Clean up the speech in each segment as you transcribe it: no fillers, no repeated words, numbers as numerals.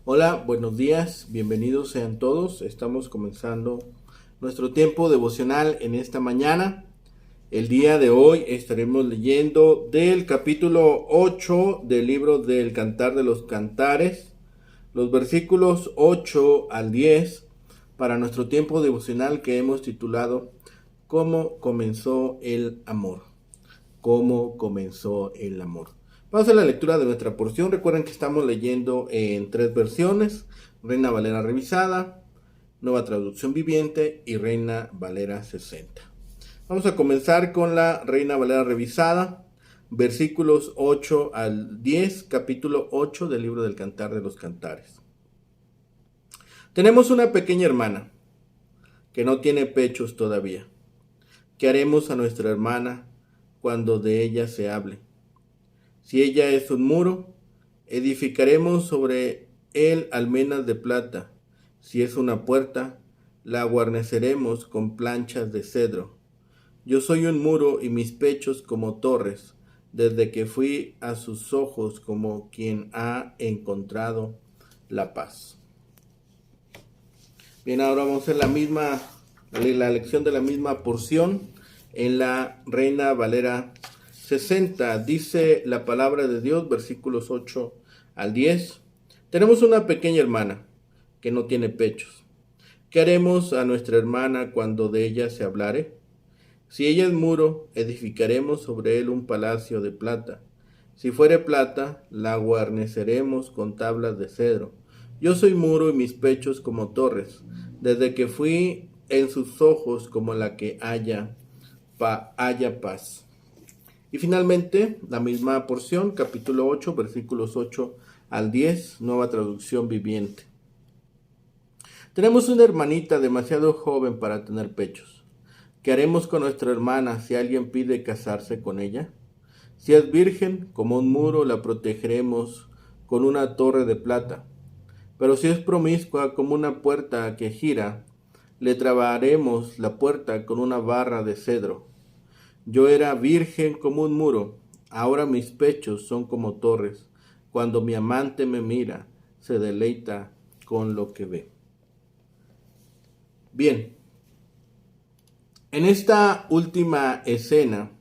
Hola, buenos días, bienvenidos sean todos. Estamos comenzando nuestro tiempo devocional en esta mañana. El día de hoy estaremos leyendo del capítulo 8 del libro del Cantar de los Cantares, los versículos 8 al 10 para nuestro tiempo devocional que hemos titulado ¿Cómo comenzó el amor? ¿Cómo comenzó el amor? Vamos a la lectura de nuestra porción. Recuerden que estamos leyendo en 3 versiones: Reina Valera revisada, Nueva Traducción Viviente y Reina Valera 60. Vamos a comenzar con la Reina Valera revisada, versículos 8 al 10, capítulo 8 del libro del Cantar de los Cantares. Tenemos una pequeña hermana que no tiene pechos todavía. ¿Qué haremos a nuestra hermana cuando de ella se hable? Si ella es un muro, edificaremos sobre él almenas de plata. Si es una puerta, la guarneceremos con planchas de cedro. Yo soy un muro y mis pechos como torres, desde que fui a sus ojos como quien ha encontrado la paz. Bien, ahora vamos a hacer la lección de la misma porción en la Reina Valera 60. Dice la palabra de Dios, versículos 8 al 10. Tenemos una pequeña hermana que no tiene pechos. ¿Qué haremos a nuestra hermana cuando de ella se hablare? Si ella es muro, edificaremos sobre él un palacio de plata. Si fuere plata, la guarneceremos con tablas de cedro. Yo soy muro y mis pechos como torres, desde que fui en sus ojos como la que haya paz. Y finalmente, la misma porción, capítulo 8, versículos 8 al 10, Nueva Traducción Viviente. Tenemos una hermanita demasiado joven para tener pechos. ¿Qué haremos con nuestra hermana si alguien pide casarse con ella? Si es virgen, como un muro la protegeremos con una torre de plata. Pero si es promiscua como una puerta que gira, le trabaremos la puerta con una barra de cedro. Yo era virgen como un muro, ahora mis pechos son como torres. Cuando mi amante me mira, se deleita con lo que ve. Bien, en esta última escena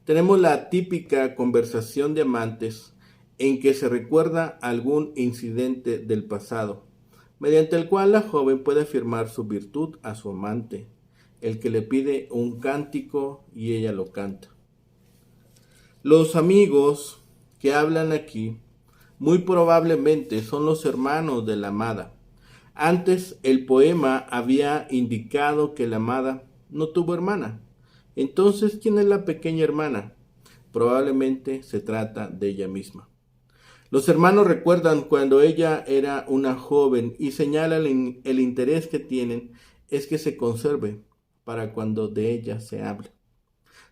tenemos la típica conversación de amantes en que se recuerda algún incidente del pasado, mediante el cual la joven puede afirmar su virtud a su amante, el que le pide un cántico y ella lo canta. Los amigos que hablan aquí muy probablemente son los hermanos de la amada. Antes el poema había indicado que la amada no tuvo hermana. Entonces, ¿quién es la pequeña hermana? Probablemente se trata de ella misma. Los hermanos recuerdan cuando ella era una joven y señalan el interés que tienen es que se conserve para cuando de ella se hable.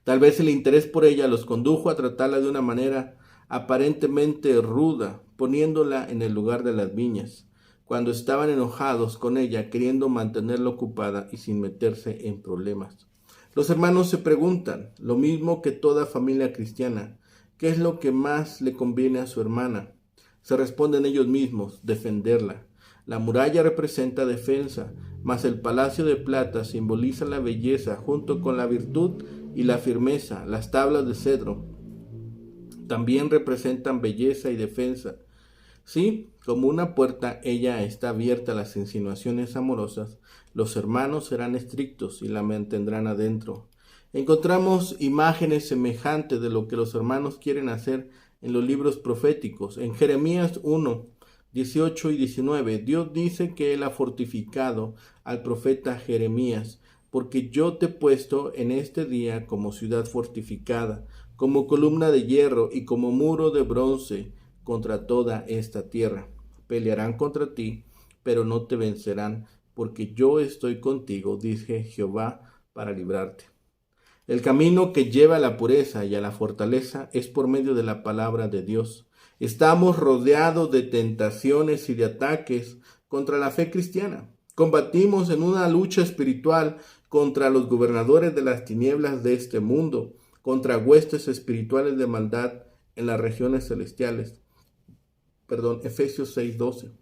Tal vez el interés por ella los condujo a tratarla de una manera aparentemente ruda, poniéndola en el lugar de las viñas, cuando estaban enojados con ella, queriendo mantenerla ocupada y sin meterse en problemas. Los hermanos se preguntan, lo mismo que toda familia cristiana, ¿qué es lo que más le conviene a su hermana? Se responden ellos mismos, defenderla. La muralla representa defensa, mas el palacio de plata simboliza la belleza junto con la virtud y la firmeza. Las tablas de cedro también representan belleza y defensa. Sí, como una puerta, ella está abierta a las insinuaciones amorosas. Los hermanos serán estrictos y la mantendrán adentro. Encontramos imágenes semejantes de lo que los hermanos quieren hacer en los libros proféticos. En Jeremías 1, 18 y 19, Dios dice que Él ha fortificado al profeta Jeremías, porque yo te he puesto en este día como ciudad fortificada, como columna de hierro y como muro de bronce contra toda esta tierra. Pelearán contra ti, pero no te vencerán, porque yo estoy contigo, dice Jehová, para librarte. El camino que lleva a la pureza y a la fortaleza es por medio de la palabra de Dios. Estamos rodeados de tentaciones y de ataques contra la fe cristiana. Combatimos en una lucha espiritual contra los gobernadores de las tinieblas de este mundo, contra huestes espirituales de maldad en las regiones celestiales. Efesios 6:12.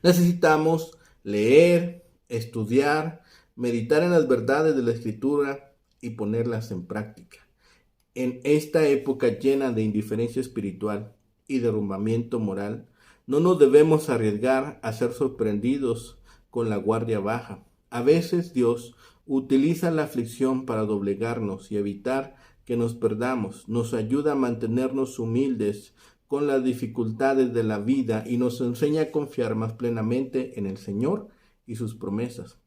Necesitamos leer, estudiar, meditar en las verdades de la Escritura y ponerlas en práctica. En esta época llena de indiferencia espiritual y derrumbamiento moral, no nos debemos arriesgar a ser sorprendidos con la guardia baja. A veces Dios utiliza la aflicción para doblegarnos y evitar que nos perdamos. Nos ayuda a mantenernos humildes con las dificultades de la vida y nos enseña a confiar más plenamente en el Señor y sus promesas.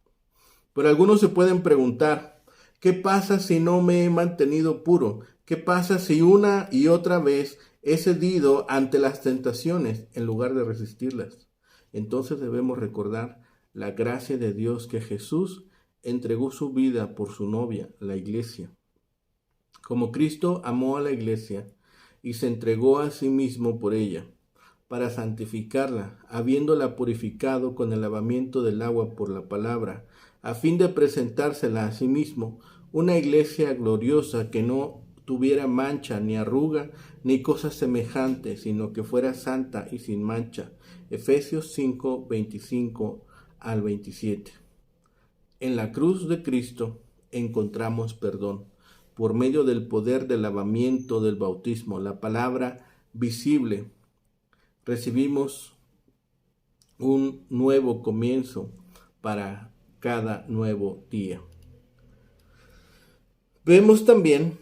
Pero algunos se pueden preguntar, ¿qué pasa si no me he mantenido puro? ¿Qué pasa si una y otra vez he cedido ante las tentaciones en lugar de resistirlas? Entonces debemos recordar la gracia de Dios, que Jesús entregó su vida por su novia, la iglesia. Como Cristo amó a la iglesia y se entregó a sí mismo por ella, para santificarla, habiéndola purificado con el lavamiento del agua por la palabra, a fin de presentársela a sí mismo, una iglesia gloriosa, que no tuviera mancha, ni arruga, ni cosa semejante, sino que fuera santa y sin mancha. Efesios 5, 25 al 27. En la cruz de Cristo encontramos perdón por medio del poder del lavamiento del bautismo, la palabra visible. Recibimos un nuevo comienzo para cada nuevo día. Vemos también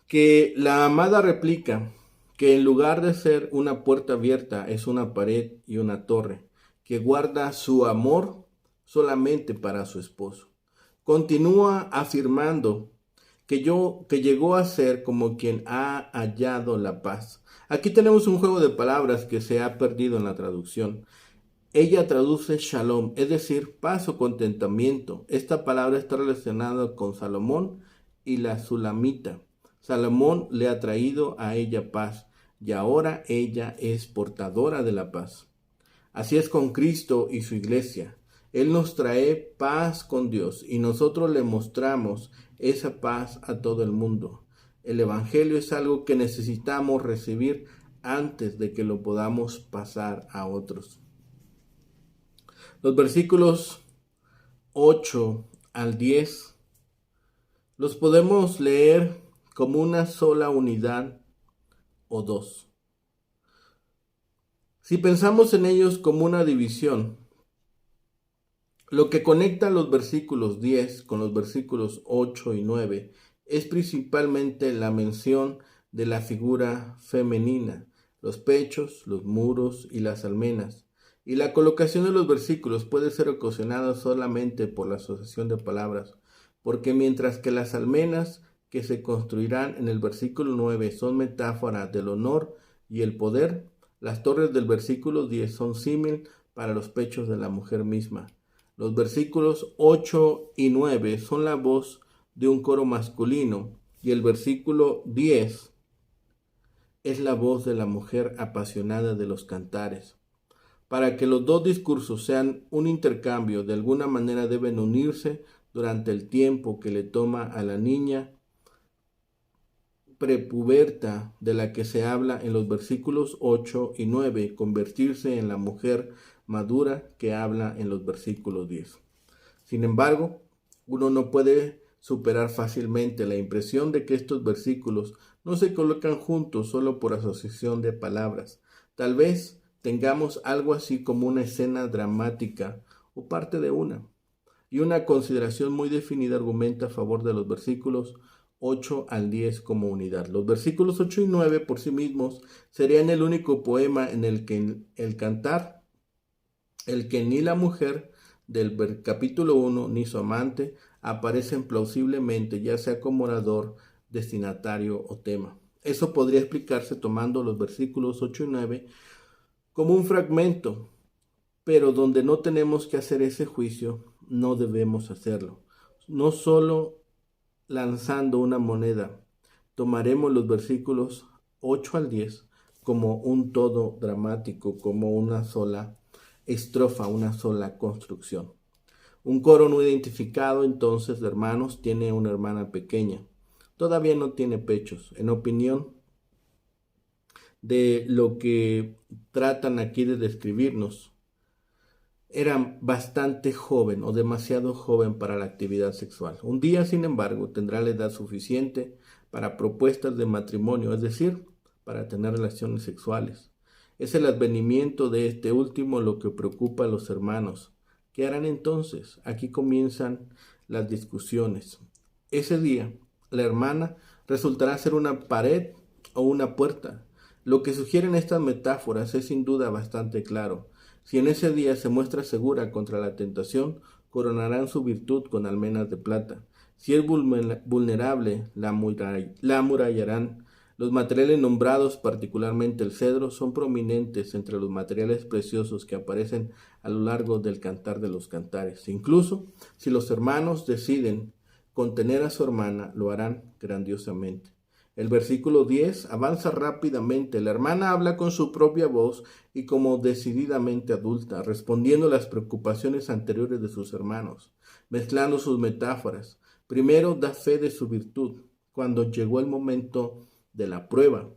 que la amada replica que en lugar de ser una puerta abierta, es una pared y una torre que guarda su amor solamente para su esposo. Continúa afirmando que llegó a ser como quien ha hallado la paz. Aquí tenemos un juego de palabras que se ha perdido en la traducción. Ella traduce shalom, es decir, paz o contentamiento. Esta palabra está relacionada con Salomón y la sulamita. Salomón le ha traído a ella paz y ahora ella es portadora de la paz. Así es con Cristo y su iglesia. Él nos trae paz con Dios y nosotros le mostramos esa paz a todo el mundo. El Evangelio es algo que necesitamos recibir antes de que lo podamos pasar a otros. Los versículos 8 al 10 los podemos leer como una sola unidad o dos. Si pensamos en ellos como una división, lo que conecta los versículos 10 con los versículos 8 y 9 es principalmente la mención de la figura femenina, los pechos, los muros y las almenas. Y la colocación de los versículos puede ser ocasionada solamente por la asociación de palabras, porque mientras que las almenas que se construirán en el versículo 9 son metáfora del honor y el poder, las torres del versículo 10 son símil para los pechos de la mujer misma. Los versículos 8 y 9 son la voz de un coro masculino y el versículo 10 es la voz de la mujer apasionada de los cantares. Para que los dos discursos sean un intercambio, de alguna manera deben unirse durante el tiempo que le toma a la niña prepuberta de la que se habla en los versículos 8 y 9 convertirse en la mujer madura que habla en los versículos 10. Sin embargo, uno no puede superar fácilmente la impresión de que estos versículos no se colocan juntos solo por asociación de palabras. Tal vez tengamos algo así como una escena dramática o parte de una. Y una consideración muy definida argumenta a favor de los versículos 8 al 10 como unidad. Los versículos 8 y 9 por sí mismos serían el único poema en el que el cantar, el que ni la mujer del capítulo 1 ni su amante aparecen plausiblemente, ya sea como orador, destinatario o tema. Eso podría explicarse tomando los versículos 8 y 9 como un fragmento, pero donde no tenemos que hacer ese juicio, no debemos hacerlo. No solo lanzando una moneda, tomaremos los versículos 8 al 10 como un todo dramático, como una sola estrofa, una sola construcción. Un coro no identificado, entonces, de hermanos, tiene una hermana pequeña. Todavía no tiene pechos. En opinión de lo que tratan aquí de describirnos, era bastante joven o demasiado joven para la actividad sexual. Un día, sin embargo, tendrá la edad suficiente para propuestas de matrimonio, es decir, para tener relaciones sexuales. Es el advenimiento de este último lo que preocupa a los hermanos. ¿Qué harán entonces? Aquí comienzan las discusiones. Ese día, la hermana resultará ser una pared o una puerta. Lo que sugieren estas metáforas es sin duda bastante claro. Si en ese día se muestra segura contra la tentación, coronarán su virtud con almenas de plata. Si es vulnerable, la amurallarán. Los materiales nombrados, particularmente el cedro, son prominentes entre los materiales preciosos que aparecen a lo largo del Cantar de los Cantares. Incluso si los hermanos deciden contener a su hermana, lo harán grandiosamente. El versículo 10 avanza rápidamente. La hermana habla con su propia voz y como decididamente adulta, respondiendo a las preocupaciones anteriores de sus hermanos, mezclando sus metáforas. Primero da fe de su virtud. Cuando llegó el momento de la prueba,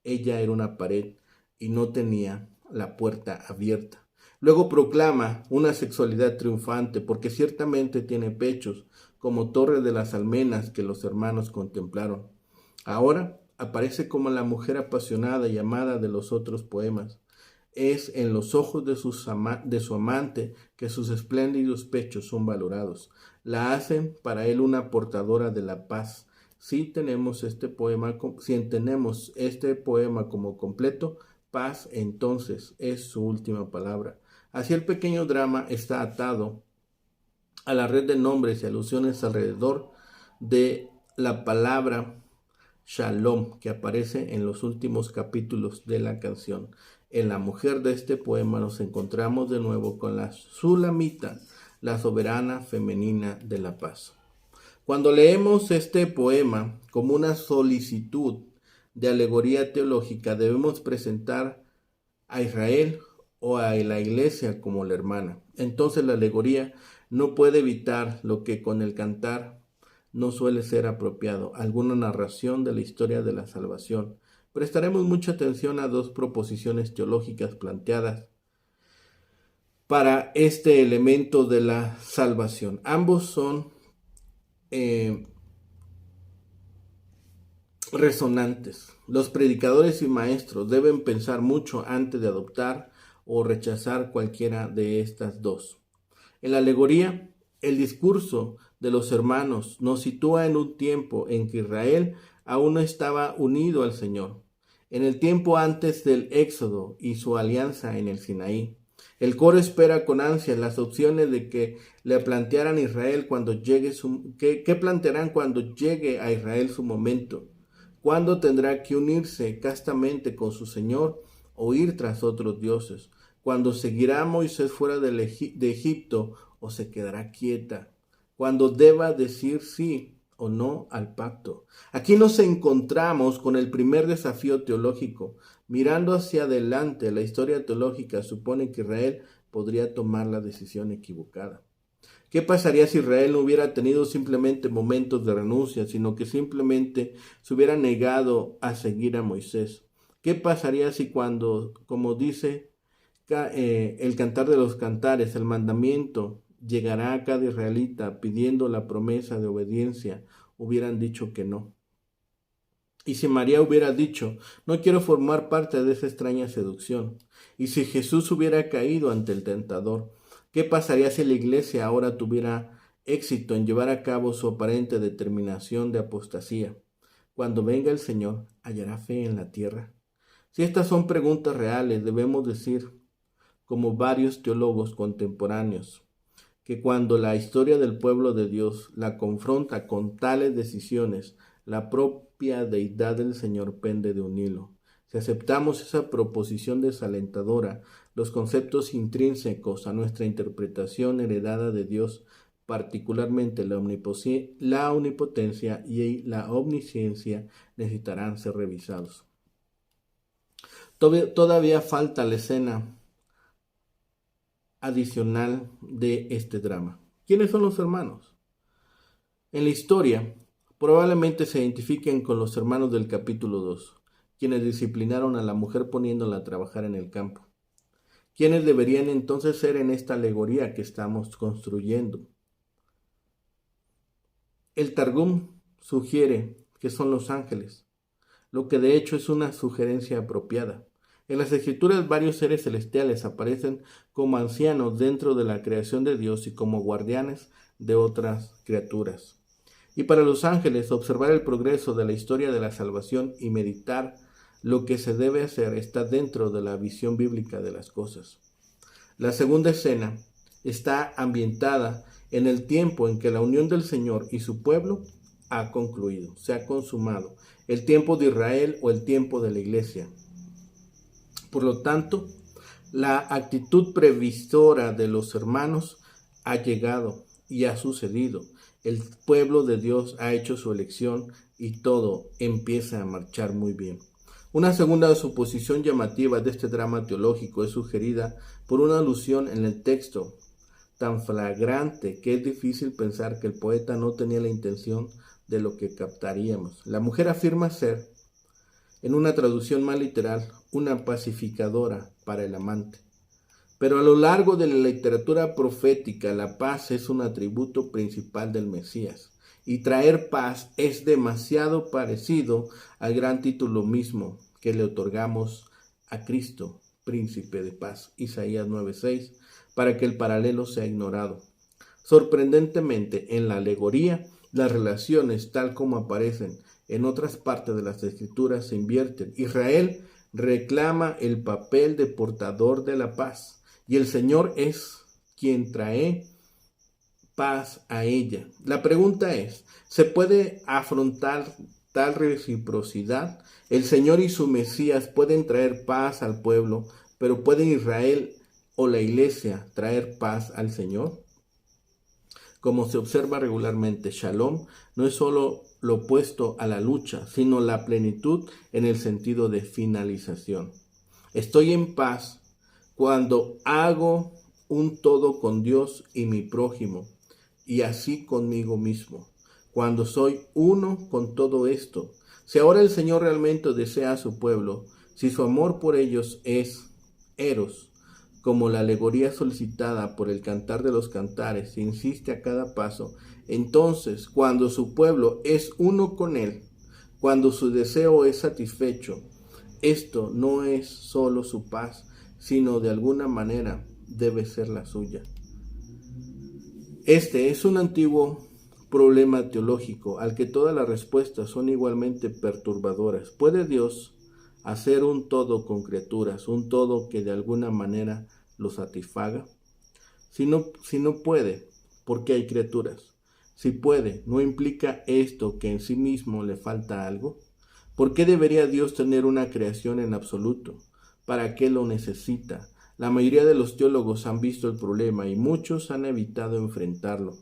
ella era una pared y no tenía la puerta abierta. Luego proclama una sexualidad triunfante, porque ciertamente tiene pechos, como torre de las almenas que los hermanos contemplaron. Ahora aparece como la mujer apasionada y amada de los otros poemas. Es en los ojos de su amante que sus espléndidos pechos son valorados. La hacen para él una portadora de la paz. Si entendemos este poema como completo, paz entonces es su última palabra. Así el pequeño drama está atado a la red de nombres y alusiones alrededor de la palabra Shalom, que aparece en los últimos capítulos de la canción. En la mujer de este poema nos encontramos de nuevo con la Sulamita, la soberana femenina de la paz. Cuando leemos este poema como una solicitud de alegoría teológica, debemos presentar a Israel o a la iglesia como la hermana. Entonces la alegoría no puede evitar lo que con el cantar no suele ser apropiado, alguna narración de la historia de la salvación. Prestaremos mucha atención a dos proposiciones teológicas planteadas para este elemento de la salvación. Ambos son resonantes. Los predicadores y maestros deben pensar mucho antes de adoptar o rechazar cualquiera de estas dos. En la alegoría, el discurso de los hermanos nos sitúa en un tiempo en que Israel aún no estaba unido al Señor, en el tiempo antes del Éxodo y su alianza en el Sinaí. El coro espera con ansia las opciones de que le plantearán Israel cuando llegue ¿qué plantearán cuando llegue a Israel su momento? ¿Cuándo tendrá que unirse castamente con su Señor o ir tras otros dioses? ¿Cuándo seguirá Moisés fuera de Egipto o se quedará quieta? ¿Cuándo deba decir sí o no al pacto? Aquí nos encontramos con el primer desafío teológico. Mirando hacia adelante, la historia teológica supone que Israel podría tomar la decisión equivocada. ¿Qué pasaría si Israel no hubiera tenido simplemente momentos de renuncia, sino que simplemente se hubiera negado a seguir a Moisés? ¿Qué pasaría si cuando, como dice el Cantar de los Cantares, el mandamiento llegará a cada israelita pidiendo la promesa de obediencia, hubieran dicho que no? Y si María hubiera dicho, no quiero formar parte de esa extraña seducción. Y si Jesús hubiera caído ante el tentador, ¿qué pasaría si la iglesia ahora tuviera éxito en llevar a cabo su aparente determinación de apostasía? Cuando venga el Señor, ¿hallará fe en la tierra? Si estas son preguntas reales, debemos decir, como varios teólogos contemporáneos, que cuando la historia del pueblo de Dios la confronta con tales decisiones, la propia deidad del Señor pende de un hilo. Si aceptamos esa proposición desalentadora, los conceptos intrínsecos a nuestra interpretación heredada de Dios, particularmente la omnipotencia y la omnisciencia, necesitarán ser revisados. Todavía falta la escena adicional de este drama. ¿Quiénes son los hermanos? En la historia, probablemente se identifiquen con los hermanos del capítulo 2, quienes disciplinaron a la mujer poniéndola a trabajar en el campo. ¿Quiénes deberían entonces ser en esta alegoría que estamos construyendo? El Targum sugiere que son los ángeles, lo que de hecho es una sugerencia apropiada. En las escrituras varios seres celestiales aparecen como ancianos dentro de la creación de Dios y como guardianes de otras criaturas. Y para los ángeles, observar el progreso de la historia de la salvación y meditar lo que se debe hacer está dentro de la visión bíblica de las cosas. La segunda escena está ambientada en el tiempo en que la unión del Señor y su pueblo ha concluido, se ha consumado, el tiempo de Israel o el tiempo de la iglesia. Por lo tanto, la actitud previsora de los hermanos ha llegado y ha sucedido. El pueblo de Dios ha hecho su elección y todo empieza a marchar muy bien. Una segunda suposición llamativa de este drama teológico es sugerida por una alusión en el texto tan flagrante que es difícil pensar que el poeta no tenía la intención de lo que captaríamos. La mujer afirma ser, en una traducción más literal, una pacificadora para el amante. Pero a lo largo de la literatura profética, la paz es un atributo principal del Mesías. Y traer paz es demasiado parecido al gran título mismo que le otorgamos a Cristo, Príncipe de Paz, Isaías 9:6, para que el paralelo sea ignorado. Sorprendentemente, en la alegoría, las relaciones tal como aparecen en otras partes de las Escrituras se invierten. Israel reclama el papel de portador de la paz y el Señor es quien trae paz a ella. La pregunta es, ¿se puede afrontar tal reciprocidad? El Señor y su Mesías pueden traer paz al pueblo, pero ¿pueden Israel o la iglesia traer paz al Señor? Como se observa regularmente, Shalom no es solo lo opuesto a la lucha, sino la plenitud en el sentido de finalización. Estoy en paz cuando hago un todo con Dios y mi prójimo, y así conmigo mismo. Cuando soy uno con todo esto, si ahora el Señor realmente desea a su pueblo, si su amor por ellos es eros, como la alegoría solicitada por el Cantar de los Cantares insiste a cada paso, entonces cuando su pueblo es uno con él, cuando su deseo es satisfecho, esto no es solo su paz, sino de alguna manera debe ser la suya. Este es un antiguo problema teológico al que todas las respuestas son igualmente perturbadoras. ¿Puede Dios hacer un todo con criaturas, un todo que de alguna manera lo satisfaga? Si no puede, ¿por qué hay criaturas? Si puede, ¿no implica esto que en sí mismo le falta algo? ¿Por qué debería Dios tener una creación en absoluto? ¿Para qué lo necesita? La mayoría de los teólogos han visto el problema y muchos han evitado enfrentarlo.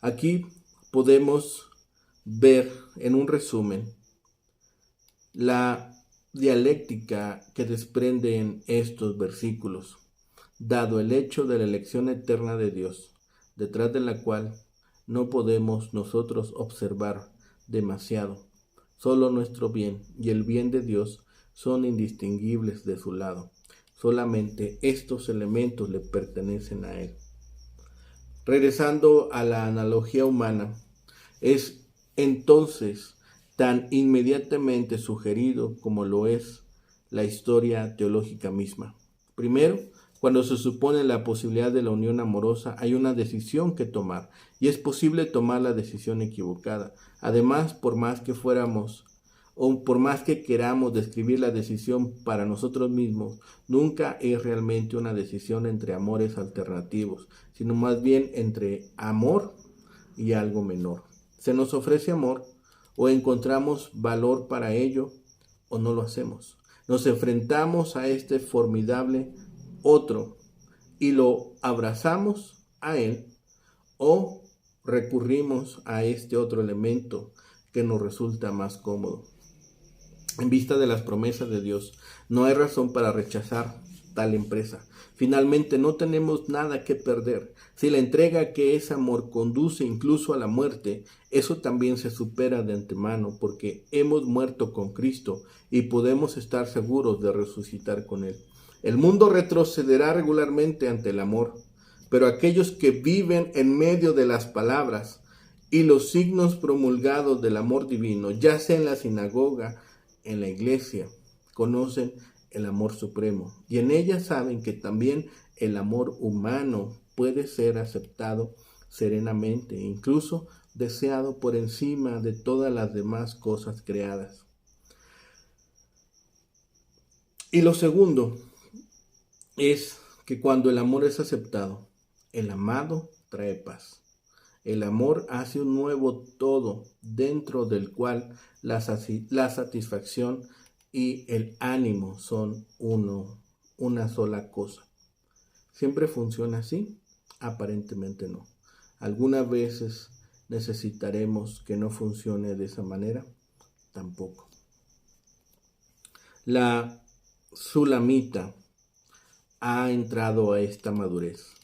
Aquí podemos ver en un resumen la dialéctica que desprenden estos versículos, dado el hecho de la elección eterna de Dios, detrás de la cual no podemos nosotros observar demasiado. Solo nuestro bien y el bien de Dios son indistinguibles de su lado. Solamente estos elementos le pertenecen a Él. Regresando a la analogía humana, es entonces tan inmediatamente sugerido como lo es la historia teológica misma. Primero, cuando se supone la posibilidad de la unión amorosa, hay una decisión que tomar y es posible tomar la decisión equivocada. Además, por más que fuéramos o por más que queramos describir la decisión para nosotros mismos, nunca es realmente una decisión entre amores alternativos, sino más bien entre amor y algo menor. Se nos ofrece amor o encontramos valor para ello o no lo hacemos. Nos enfrentamos a este formidable otro y lo abrazamos a él o recurrimos a este otro elemento que nos resulta más cómodo. En vista de las promesas de Dios, no hay razón para rechazar tal empresa. Finalmente, no tenemos nada que perder. Si la entrega que es amor conduce incluso a la muerte, eso también se supera de antemano, porque hemos muerto con Cristo y podemos estar seguros de resucitar con Él. El mundo retrocederá regularmente ante el amor, pero aquellos que viven en medio de las palabras y los signos promulgados del amor divino, ya sea en la sinagoga, en la iglesia, conocen el amor supremo y en ella saben que también el amor humano puede ser aceptado serenamente, incluso deseado por encima de todas las demás cosas creadas. Y lo segundo es que cuando el amor es aceptado, el amado trae paz. El amor hace un nuevo todo dentro del cual la satisfacción y el ánimo son una sola cosa. ¿Siempre funciona así? Aparentemente no. Algunas veces necesitaremos que no funcione de esa manera. Tampoco. La Sulamita ha entrado a esta madurez.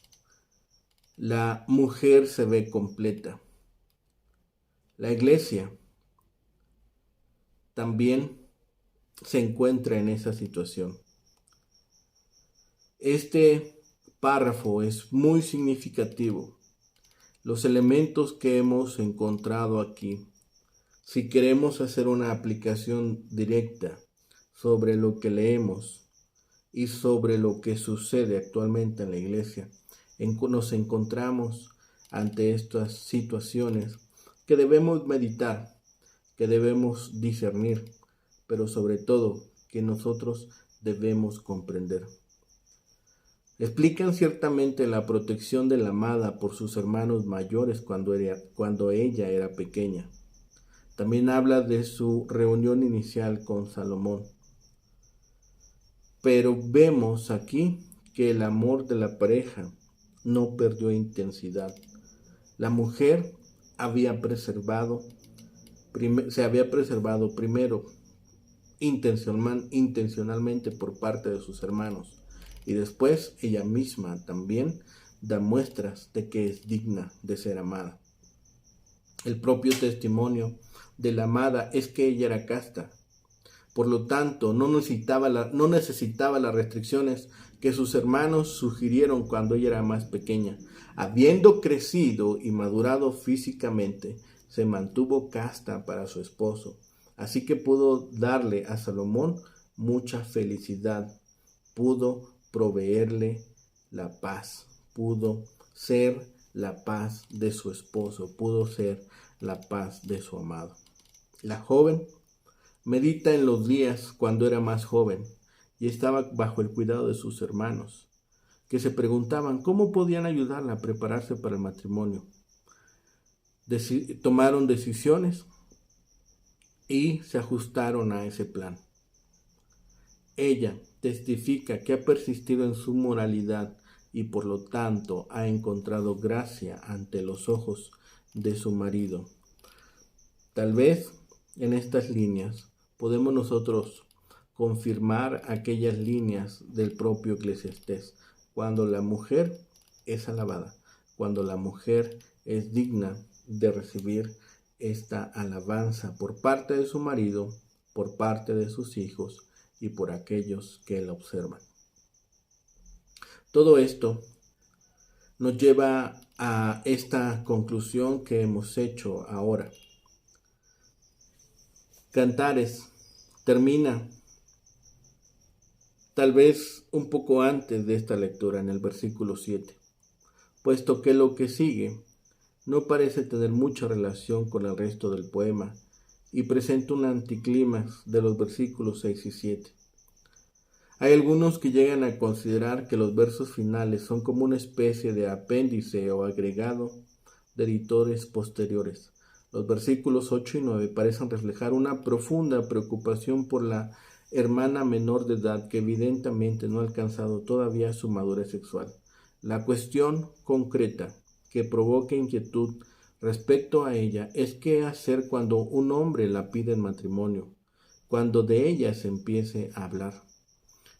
La mujer se ve completa. La iglesia también se encuentra en esa situación. Este párrafo es muy significativo. Los elementos que hemos encontrado aquí, si queremos hacer una aplicación directa sobre lo que leemos y sobre lo que sucede actualmente en la iglesia, nos encontramos ante estas situaciones que debemos meditar, que debemos discernir, pero sobre todo que nosotros debemos comprender. Explican ciertamente la protección de la amada por sus hermanos mayores cuando ella era pequeña. También habla de su reunión inicial con Salomón. Pero vemos aquí que el amor de la pareja no perdió intensidad. La mujer se había preservado primero intencionalmente por parte de sus hermanos y después ella misma también da muestras de que es digna de ser amada. El propio testimonio de la amada es que ella era casta. Por lo tanto, no necesitaba las restricciones que sus hermanos sugirieron cuando ella era más pequeña. Habiendo crecido y madurado físicamente, se mantuvo casta para su esposo. Así que pudo darle a Salomón mucha felicidad, pudo proveerle la paz, pudo ser la paz de su esposo, pudo ser la paz de su amado. La joven medita en los días cuando era más joven y estaba bajo el cuidado de sus hermanos, que se preguntaban cómo podían ayudarla a prepararse para el matrimonio. Tomaron decisiones y se ajustaron a ese plan. Ella testifica que ha persistido en su moralidad y por lo tanto ha encontrado gracia ante los ojos de su marido. Tal vez en estas líneas podemos nosotros confirmar aquellas líneas del propio Eclesiastés, cuando la mujer es alabada, cuando la mujer es digna de recibir esta alabanza por parte de su marido, por parte de sus hijos y por aquellos que la observan. Todo esto nos lleva a esta conclusión que hemos hecho ahora. Cantares termina tal vez un poco antes de esta lectura, en el versículo 7, puesto que lo que sigue no parece tener mucha relación con el resto del poema y presenta un anticlímax de los versículos 6 y 7. Hay algunos que llegan a considerar que los versos finales son como una especie de apéndice o agregado de editores posteriores. Los versículos 8 y 9 parecen reflejar una profunda preocupación por la hermana menor de edad que evidentemente no ha alcanzado todavía su madurez sexual. La cuestión concreta que provoca inquietud respecto a ella es qué hacer cuando un hombre la pide en matrimonio, cuando de ella se empiece a hablar.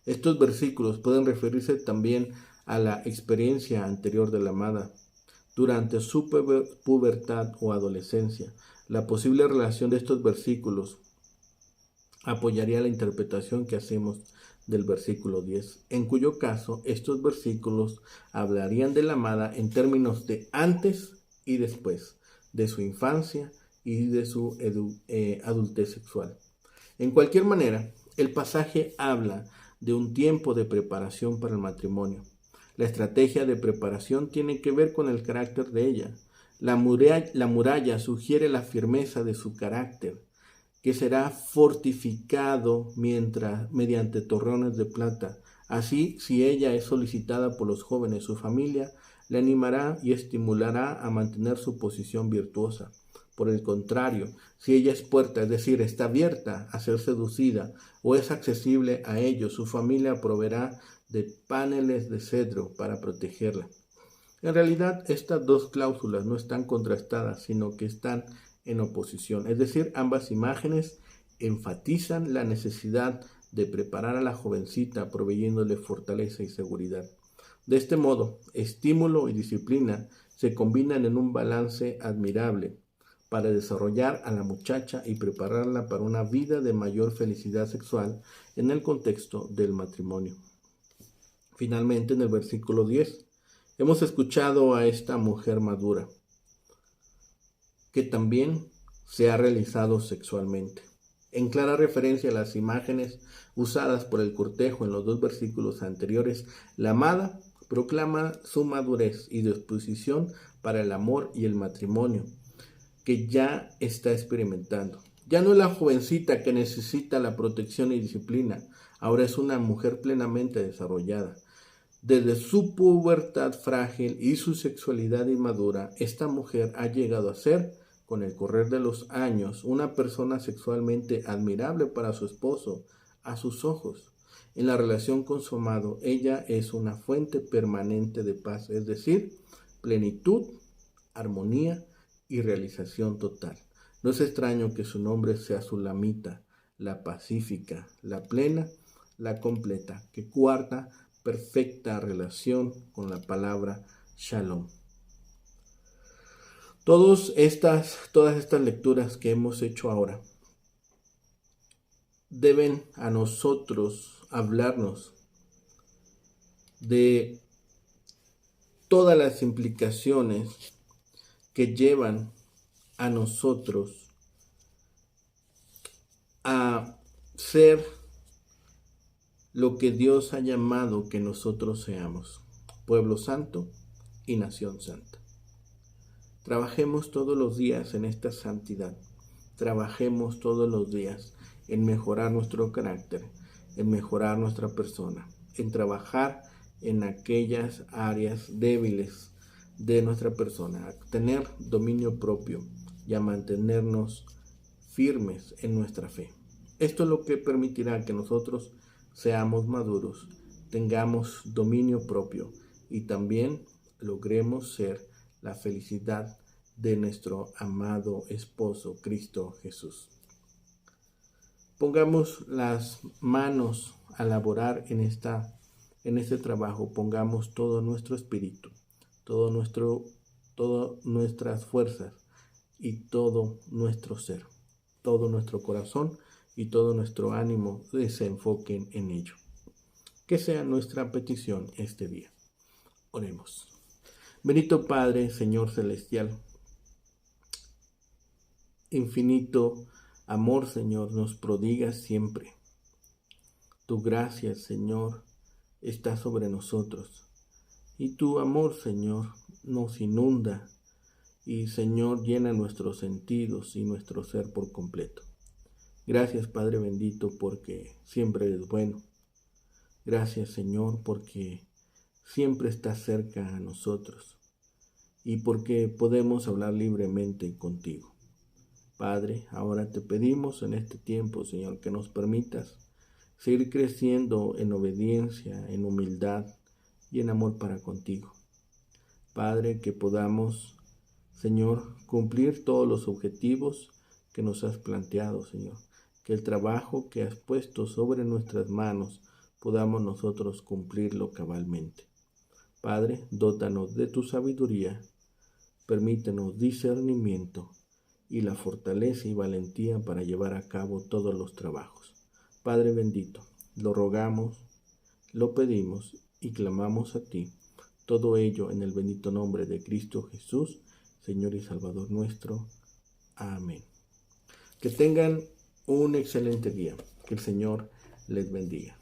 Estos versículos pueden referirse también a la experiencia anterior de la amada, durante su pubertad o adolescencia. La posible relación de estos versículos apoyaría la interpretación que hacemos del versículo 10, en cuyo caso estos versículos hablarían de la amada en términos de antes y después, de su infancia y de su adultez sexual. En cualquier manera, el pasaje habla de un tiempo de preparación para el matrimonio. La estrategia de preparación tiene que ver con el carácter de ella. La muralla sugiere la firmeza de su carácter, que será fortificado mediante torreones de plata. Así, si ella es solicitada por los jóvenes, su familia le animará y estimulará a mantener su posición virtuosa. Por el contrario, si ella es puerta, es decir, está abierta a ser seducida o es accesible a ellos, su familia proveerá de paneles de cedro para protegerla. En realidad, estas dos cláusulas no están contrastadas, sino que están en oposición. Es decir, ambas imágenes enfatizan la necesidad de preparar a la jovencita, proveyéndole fortaleza y seguridad. De este modo, estímulo y disciplina se combinan en un balance admirable para desarrollar a la muchacha y prepararla para una vida de mayor felicidad sexual en el contexto del matrimonio. Finalmente, en el versículo 10, hemos escuchado a esta mujer madura, que también se ha realizado sexualmente. En clara referencia a las imágenes usadas por el cortejo en los dos versículos anteriores, la amada proclama su madurez y disposición para el amor y el matrimonio, que ya está experimentando. Ya no es la jovencita que necesita la protección y disciplina, ahora es una mujer plenamente desarrollada. Desde su pubertad frágil y su sexualidad inmadura, esta mujer ha llegado a ser, con el correr de los años, una persona sexualmente admirable para su esposo, a sus ojos. En la relación con su amado, ella es una fuente permanente de paz, es decir, plenitud, armonía y realización total. No es extraño que su nombre sea Sulamita, la pacífica, la plena, la completa, que guarda perfecta relación con la palabra Shalom. Todas estas lecturas que hemos hecho ahora deben a nosotros hablarnos de todas las implicaciones que llevan a nosotros a ser lo que Dios ha llamado que nosotros seamos, pueblo santo y nación santa. Trabajemos todos los días en esta santidad, trabajemos todos los días en mejorar nuestro carácter, en mejorar nuestra persona, en trabajar en aquellas áreas débiles de nuestra persona, a tener dominio propio y a mantenernos firmes en nuestra fe. Esto es lo que permitirá que nosotros seamos maduros, tengamos dominio propio y también logremos ser la felicidad de nuestro amado esposo Cristo Jesús. Pongamos las manos a laborar en este trabajo, pongamos todo nuestro espíritu, todas nuestras fuerzas y todo nuestro ser, todo nuestro corazón y todo nuestro ánimo se enfoquen en ello. Que sea nuestra petición este día. Oremos. Bendito Padre, Señor Celestial, infinito amor, Señor, nos prodigas siempre. Tu gracia, Señor, está sobre nosotros. Y tu amor, Señor, nos inunda y, Señor, llena nuestros sentidos y nuestro ser por completo. Gracias, Padre bendito, porque siempre eres bueno. Gracias, Señor, porque siempre estás cerca a nosotros y porque podemos hablar libremente contigo. Padre, ahora te pedimos en este tiempo, Señor, que nos permitas seguir creciendo en obediencia, en humildad y en amor para contigo. Padre, que podamos, Señor, cumplir todos los objetivos que nos has planteado, Señor. Que el trabajo que has puesto sobre nuestras manos podamos nosotros cumplirlo cabalmente. Padre, dótanos de tu sabiduría, permítenos discernimiento y la fortaleza y valentía para llevar a cabo todos los trabajos. Padre bendito, lo rogamos, lo pedimos y clamamos a ti. Todo ello en el bendito nombre de Cristo Jesús, Señor y Salvador nuestro. Amén. Que tengan un excelente día. Que el Señor les bendiga.